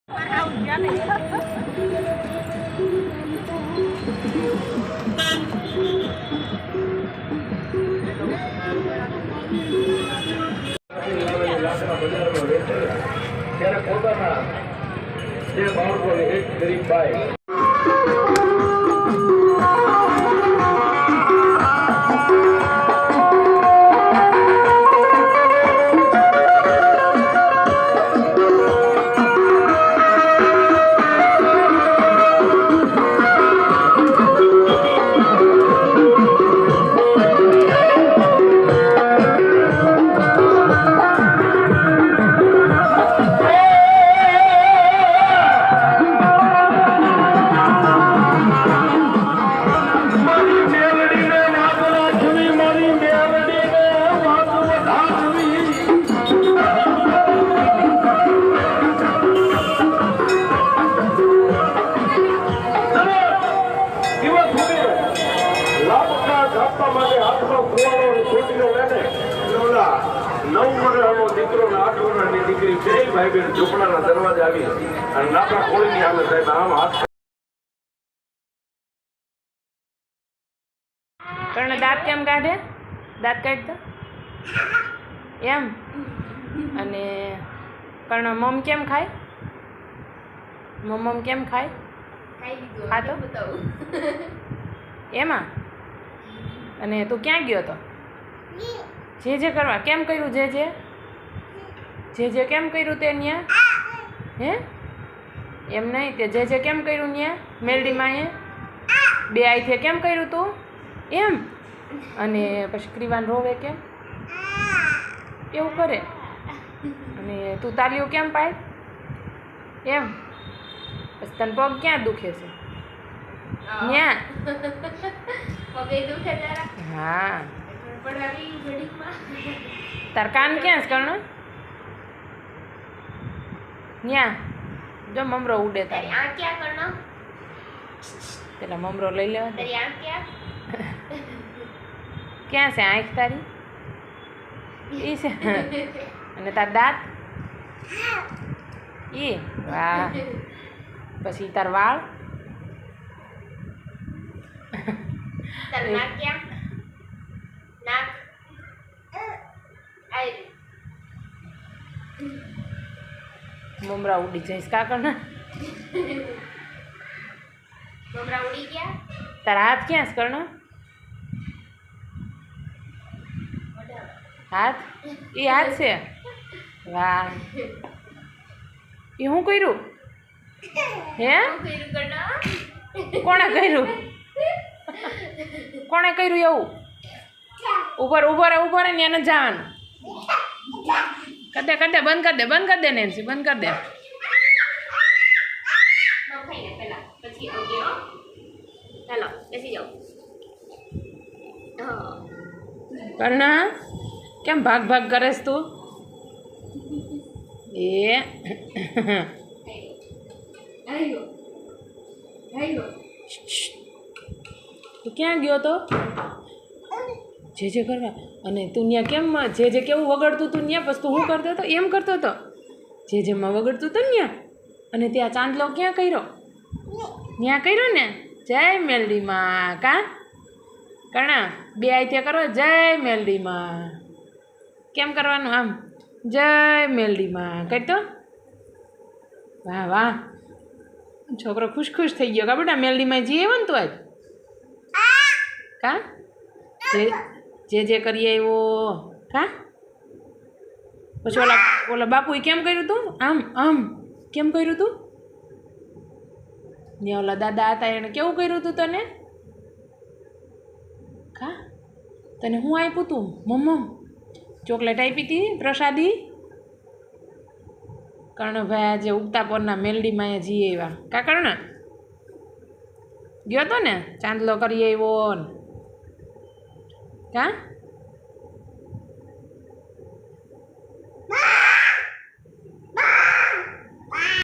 ત્યારે પોતાના જે બાળકો એક ગરીબ ભાઈ દીકરો ને 8 વર્ષની દીકરી બે ભાઈ બહેન ઝૂંપડાના દરવાજે આવી અને લાકડા ખોલીની સામે સાહેબ આમ હાથ કર્ણ દાંત કેમ કાઢે? દાંત કાઢતા એમ. અને કર્ણ મમ કેમ ખાય? મમ કેમ ખાય? ખાતો એમાં. અને તું ક્યાં ગયો તો? જે કરવા કેમ કર્યું? જે કેમ કર્યું તે ન્યા? હે એમ નહીં, તે જે કેમ કર્યું ન્યા મેલડીમાં? એ બે આઈથે કેમ કર્યું તું? એમ. અને પછી ક્રીવાન રોવે કેમ? એવું કરે. અને તું તાલીઓ કેમ પાડ? એમ. પછી તને પગ ક્યાં દુખે છે? ન્યા હા. તાર કાન ક્યાં છે કર્ણ? ન્યા જો મમરો ઉડે તારે. પેલા મમરો લઈ લેવા. ક્યાં છે આંખ તારી? ઈ છે. અને તાર દાંત? ઈ વાહ. પછી તાર વાળ? મમરા ઉડી જઈશ કાકર ને. મમરા ઉડી ગયા. તારા હાથ ક્યાં છે કર્ણ? હાથ? એ હાથ છે. વાહ. એ હું કર્યું? હે કોણે કર્યું? કોણે કર્યું એવું? ઉભો રે ને એને જવાનું. બંધ કર દે નેન્સી, બંધ કર દે. કર્ણા કેમ ભાગ કરેશ તું? એ તું ક્યાં ગયો તો? જે કરવા. અને તું ત્યાં કેમ જે કેવું વગડતું તું ત્યાં? પછી તું શું કરતો હતો? એમ કરતો હતો જેમાં વગડતું હતું ત્યાં. અને ત્યાં ચાંદલો ક્યાં કર્યો? ત્યાં કર્યો ને. જય મેલડીમાં. કા કર્ણા બે આઈ ત્યાં કરો જય મેલડીમાં. કેમ કરવાનું? આમ જય મેલડીમાં કરતો. વાહ. છોકરો ખુશ થઈ ગયો કા બેટા? મેલડીમાં જઈએ ને તું આજ? કા જે કરીએ એવો કા? પછી ઓલા બાપુએ કેમ કર્યું તું? આમ કેમ કર્યું તું? ને ઓલા દાદા હતા એણે કેવું કર્યું તું તને? કા તને હું આપ્યું તું? મમ્મ ચોકલેટ આપી હતી પ્રસાદી? કર્ણભાઈ આજે ઉગતા પોરના મેલડીમાં જઈએ એવા કા કર્ણ? ગયો તો ને ચાંદલો કરી આવ્યો કા?